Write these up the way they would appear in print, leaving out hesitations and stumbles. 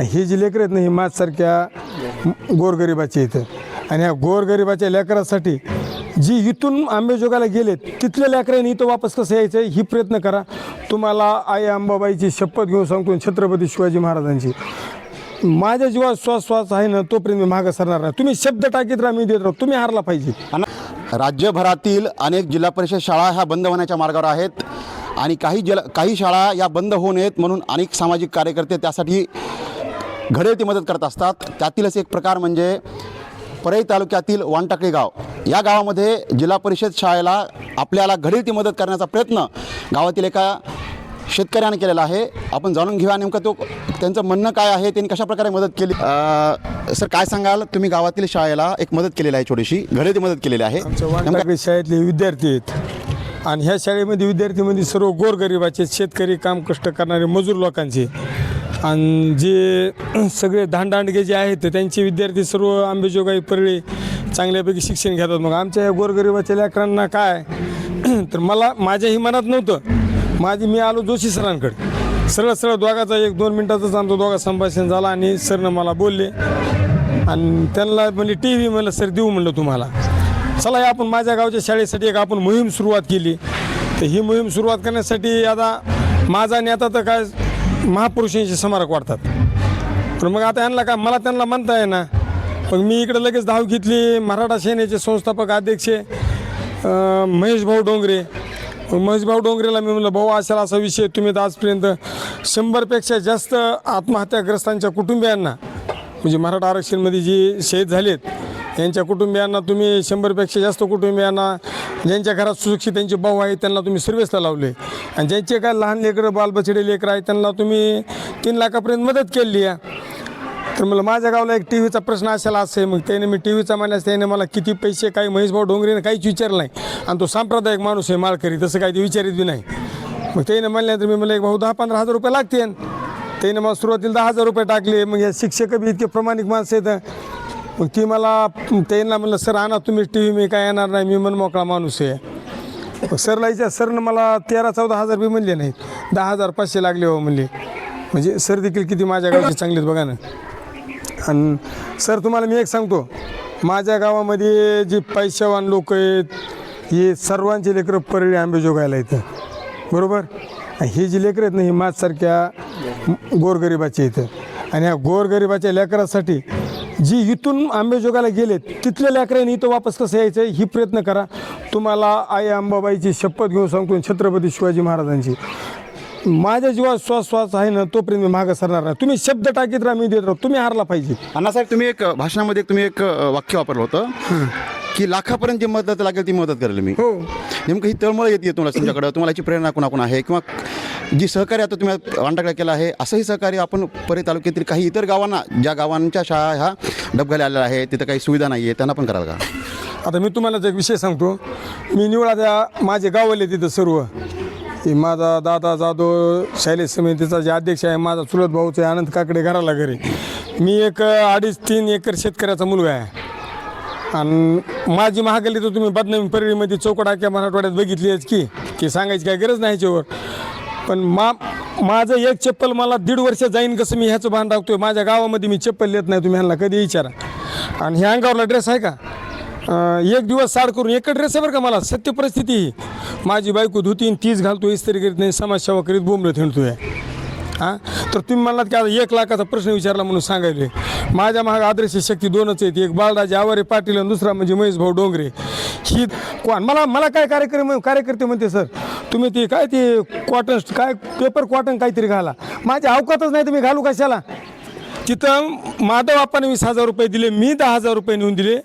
ही जी लेकरं आहेत ना, ही माझ्यासारख्या गोरगरिबाची इथं, आणि ह्या गोरगरिबाच्या लेकरासाठी जी इथून आंबेजोगाला गेलेत तिथल्या लेकरांनी इथं वापस कसं यायचं ही प्रयत्न करा. तुम्हाला आई अंबाबाईची शपथ घेऊन सांगतो, छत्रपती शिवाजी महाराजांची, माझ्या जीवात श्वास आहे ना तोपर्यंत मी मागं सरणार नाही. तुम्ही शब्द टाकीत राहा, मी देत राहू, तुम्ही हारला पाहिजे. राज्यभरातील अनेक जिल्हा परिषद शाळा ह्या बंद होण्याच्या मार्गावर आहेत आणि काही शाळा या बंद होऊ नयेत म्हणून अनेक सामाजिक कार्यकर्ते त्यासाठी घडेती मदत करत असतात. त्यातीलच एक प्रकार म्हणजे परळी तालुक्यातील वानटाकळी गाव. या गावामध्ये जिल्हा परिषद शाळेला आपल्याला घडेती मदत करण्याचा प्रयत्न गावातील एका शेतकऱ्याने केलेला आहे. आपण जाणून घेऊया नेमकं त्यांचं म्हणणं काय आहे, त्यांनी कशाप्रकारे मदत केली. सर काय सांगाल, तुम्ही गावातील शाळेला एक मदत केलेली आहे, छोटीशी घडेती मदत केलेली आहे. आमच्या वानटाकळी शाळेतले विद्यार्थी आहेत आणि ह्या शाळेमध्ये विद्यार्थीमध्ये सर्व गोरगरिबाचे, शेतकरी, काम कष्ट करणारे मजूर लोकांचे, आणि जे सगळे धांडांडगे जे आहेत त्यांचे विद्यार्थी सर्व आंबेजोगाई परळी चांगल्यापैकी शिक्षण घेतात. मग आमच्या या गोरगरिबाच्या लेकरांना काय तर माझ्याही मनात नव्हतं. मी आलो जोशी सरांकडे, सरळ दोघाचा 1-2 मिनटाचंच आमचं दोघा संभाषण झालं आणि सरनं मला बोलले आणि त्यांना म्हणले TV म्हणलं सर देऊ म्हणलं तुम्हाला, चला हे आपण माझ्या गावच्या शाळेसाठी एक आपण मोहीम सुरुवात केली. तर ही मोहीम सुरुवात करण्यासाठी आता माझा नेता तर काय महापुरुषांचे स्मारक वाढतात, पण मग आता यांना काय मला त्यांना म्हणता आहे ना. मग मी इकडे लगेच धाव घेतली. मराठा सेनेचे संस्थापक अध्यक्ष महेशभाऊ डोंगरे. महेशभाऊ डोंगरेला मी म्हणलं, भाऊ असा विषय, तुम्ही तर आजपर्यंत 100पेक्षा जास्त आत्महत्याग्रस्तांच्या कुटुंबियांना, म्हणजे मराठा आरक्षणमध्ये जी शहीद झालेत यांच्या कुटुंबियांना तुम्ही 100पेक्षा जास्त कुटुंबियांना ज्यांच्या घरात सुशिक्षित त्यांचे भाऊ आहेत त्यांना तुम्ही सर्व्हिसला लावले, आणि ज्यांचे काय लहान लेकरं बालबछडे लेकरं आहेत त्यांना तुम्ही 3 लाखापर्यंत मदत केली आहे. तर मला माझ्या गावाला एक TVचा प्रश्न असायला असे. मग त्याने मी TVचा म्हणल्यास त्याने मला किती पैसे, काही महेशभाऊ डोंगरेने काहीच विचारलं नाही, आणि तो सांप्रदायिक माणूस आहे माळकरी, तसं काही ते विचारित बी नाही. मग त्याने म्हणल्यानंतर मी म्हणलं, एक भाऊ 10-15 हजार रुपये लागतील. त्याने मला सुरुवातीला 10,000 रुपये टाकले. मग या शिक्षक बी इतके प्रामाणिक माणसं आहेत. मग ती मला त्यांना म्हणलं, सर आणा तुम्ही TV, मी काय येणार नाही, मी मनमोकळा माणूस आहे. सरला सरनं मला 13-14 हजार बी म्हणले नाहीत, 10,500 लागले हो म्हणले. म्हणजे सर देखील किती माझ्या गावचे चांगलेत बघा ना. आणि सर तुम्हाला मी एक सांगतो, माझ्या गावामध्ये जी पैशावान लोक आहेत हे सर्वांचे लेकरं परळी आंबेजोगायला येतं, बरोबर. ही जी लेकरं आहेत ना, ही माझ्यासारख्या गोरगरिबाची इथं, आणि ह्या गोरगरिबाच्या लेकरासाठी जी इथून आंबेजोगाला गेलेत तिथल्या लेकरांनी इथं वापस कसं यायचं ही प्रयत्न करा. तुम्हाला आई अंबाबाईची शपथ घेऊन सांगतो, छत्रपती शिवाजी महाराजांची, माझ्या जीवात श्वास आहे ना तोपर्यंत मी मागं सरणार नाही. तुम्ही शब्द टाकीत राहा, मी देत राहू, तुम्ही हारला पाहिजे. अण्णासाहेब, तुम्ही एक भाषणामध्ये तुम्ही एक वाक्य वापरलं होतं की लाखापर्यंत जी मदत लागेल ती मदत करेल मी. हो, नेमकं ही तळमळ येते तुमच्या तुमच्याकडं, तुम्हाला याची प्रेरणा कोणाकोण आहे, किंवा जी सहकार्य आता तुम्ही वानटाकळ्या केलं आहे असंही सहकार्य आपण परळी तालुक्यातील काही इतर गावांना, ज्या गावांच्या शाळा ह्या डबघायला आलेल्या आहेत, तिथं काही सुविधा नाही आहे, त्यांना पण कराल का? आता मी तुम्हाला एक विषय सांगतो. मी निवडा त्या माझे गावले तिथं सर्व, माझा दादा जाधव शैलेश समितीचा जे अध्यक्ष आहे, माझा चुलत भाऊचा आनंद काकडे घराला घरी. मी एक 2.5-3 एकर शेतकऱ्याचा मुलगा आहे, आणि माझी महागली तर तुम्ही बदनामी परळीमध्ये चौकडाक्या मराठवाड्यात बघितली आहे की सांगायची काय गरज नाही ह्याच्यावर. पण माझं एक चप्पल मला 1.5 वर्ष जाईन कसं मी ह्याचं भान टाकतोय. माझ्या गावामध्ये मी चप्पल येत नाही, तुम्ही ह्यांना कधी विचारा. आणि ह्या अंगावरला ड्रेस आहे का, एक दिवस साड करून एक ड्रेस आहे बरं का. मला सत्य परिस्थिती ही, माझी बायको धुतीन तीच घालतो, इस्त्री करीत नाही, समाजसेवा करीत बोंबलं थिंडतोय. हां, तर तुम्ही म्हणलात की आता 1 लाखाचा प्रश्न विचारला म्हणून सांगायले. माझ्या महाग आदर्श शक्ती 2च आहेत, एक बाळराजे आवारे पाटील आणि दुसरा म्हणजे महेशभाऊ डोंगरे. ही कोण मला काय कार्यकर्ते म्हणते, सर तुम्ही ते काय ते कॉटन काय पेपर कॉटन काहीतरी घाला, माझ्या अवकातच नाही, तुम्ही घालू कशाला. तिथं माधव आप्पाने 20,000 रुपये दिले, मी 10,000 रुपये नेऊन दिले.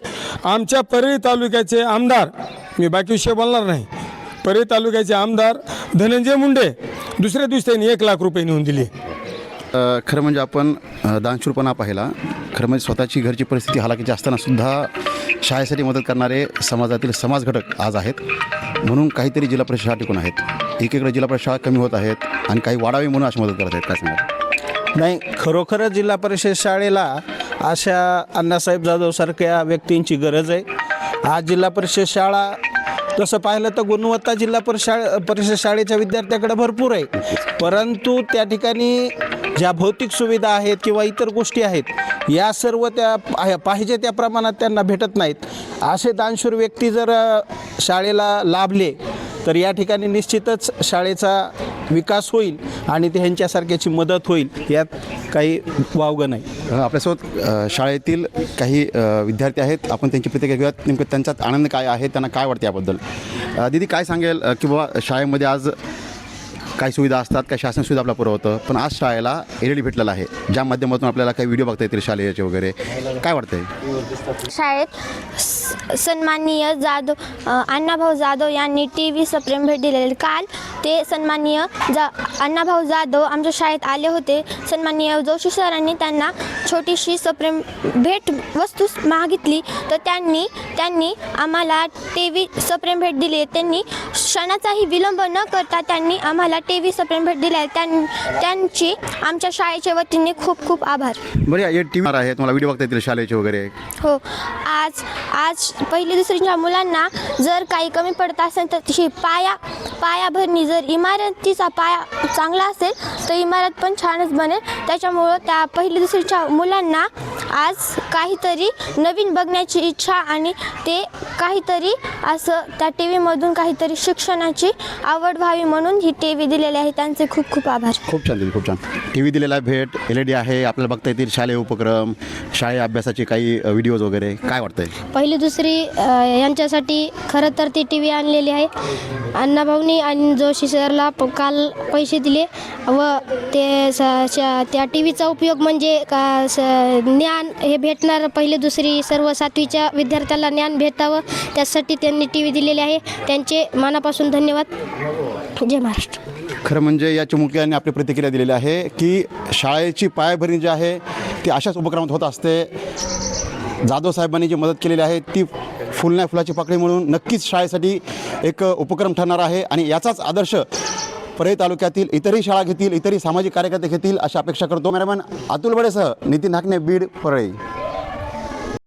आमच्या परळी तालुक्याचे आमदार, मी बाकी विषय बोलणार नाही, परळी तालुक्याचे आमदार धनंजय मुंडे दुसऱ्या दिवशी त्यांनी 1 लाख रुपये नेऊन दिले. खरं म्हणजे आपण दानशूरपणा पाहिला. खरं म्हणजे स्वतःची घरची परिस्थिती हालाकीची असताना सुद्धा शाळेसाठी मदत करणारे समाजातील समाजघटक आज आहेत, म्हणून काहीतरी जिल्हा परिषद शाळा टिकून आहेत. एकीकडे जिल्हा परिषद शाळा कमी होत आहेत आणि काही वाढावी म्हणून अशी मदत करत आहेत. काय सांगा? नाही, खरोखरच जिल्हा परिषद शाळेला अशा अण्णासाहेब जाधवसारख्या व्यक्तींची गरज आहे. आज जिल्हा परिषद शाळा तसं पाहिलं तर गुणवत्ता जिल्हा परिषद शाळेच्या विद्यार्थ्याकडे भरपूर आहे, परंतु त्या ठिकाणी ज्या भौतिक सुविधा आहेत किंवा इतर गोष्टी आहेत या सर्व त्या पाहिजे त्या प्रमाणात त्यांना भेटत नाहीत. असे दानशूर व्यक्ती जर शाळेला लाभले तर या ठिकाणी निश्चितच शाळेचा विकास होईल आणि ते ह्यांच्यासारख्याची मदत होईल, यात काही वावगं नाही. आपल्यासोबत शाळेतील काही विद्यार्थी आहेत, आपण त्यांची प्रतिक्रिया घेऊयात. नेमकं त्यांच्यात आनंद काय आहे, त्यांना काय वाटते याबद्दल. दीदी काय सांगेल की बाबा शाळेमध्ये आज काही सुविधा असतात, काही शासन सुविधा आपल्याला पुरवतं, पण आज शाळेला LED भेटलेला आहे, ज्या माध्यमातून आपल्याला काही व्हिडिओ बघता येतील शालेयाचे वगैरे, काय वाटतंय. शाळेत सन्माननीय अण्णाभाऊ जाधव यांनी TV सप्रेम भेट दिलेली. काल ते सन्माननीय अण्णाभाऊ जाधव आमच्या शाळेत आले होते. सन्माननीय जोशी सरांनी त्यांना छोटीशी सप्रेम भेट वस्तू मागितली, तर त्यांनी आम्हाला TV सप्रेम भेट दिली. त्यांनी क्षणाचाही विलंब न करता त्यांनी आम्हाला TV सप्रेम भेट दिली. त्यांची आमच्या शाळेच्या वतीने खूप खूप आभार. बरं, या TV आहेत, मला व्हिडिओ बघता येतील शालेयाचे वगैरे. हो, आज पहिली दुसरीच्या मुलांना जर काही कमी पडत असेल तर ही पायाभरणी, जर इमारतीचा पाया चांगला असेल तर इमारत पण छानच बनेल. त्याच्यामुळं त्या पहिली दुसरीच्या मुलांना आज काहीतरी नवीन बघण्याची इच्छा आणि ते काहीतरी असं त्या TV मधून काहीतरी शिक्षणाची आवड व्हावी म्हणून ही TV दिलेली आहे. त्यांचे खूप खूप आभार. खूप छान दिली, खूप छान. TV दिलेला भेट, LED आहे, आपल्याला बघता येतील शालेय उपक्रम, शाळेय अभ्यासाचे काही व्हिडिओज वगैरे, काय वाटतंय. पहिली दुसरी यांच्यासाठी खरं तर ती TV आणलेली आहे. अण्णाभाऊनी आणि जोशी सरला काल पैसे दिले व ते त्या TVचा उपयोग म्हणजे ज्ञान हे भेटणार, पहिली दुसरी सर्व 7वीच्या विद्यार्थ्याला ज्ञान भेटावं त्यासाठी त्यांनी TV दिलेले आहे. त्यांचे मनापासून धन्यवाद. जय महाराष्ट्र. खरं म्हणजे या चिमुकल्यांनी आपली प्रतिक्रिया दिलेली आहे की शाळेची पायाभरणी जी आहे ती अशाच उपक्रमात होत असते. जाधव साहेबांनी जी मदत केलेली आहे ती फुल नाही फुलाची पाकळी म्हणून नक्कीच शाळेसाठी एक उपक्रम ठरणार आहे आणि याचाच आदर्श परळी तालुक्यातील इतरही शाळा घेतील, इतरही सामाजिक कार्यकर्ते घेतील अशी अपेक्षा करतो. कॅमेरामॅन अतुल बडेसह नितीन हाकणे, बीड, परळी.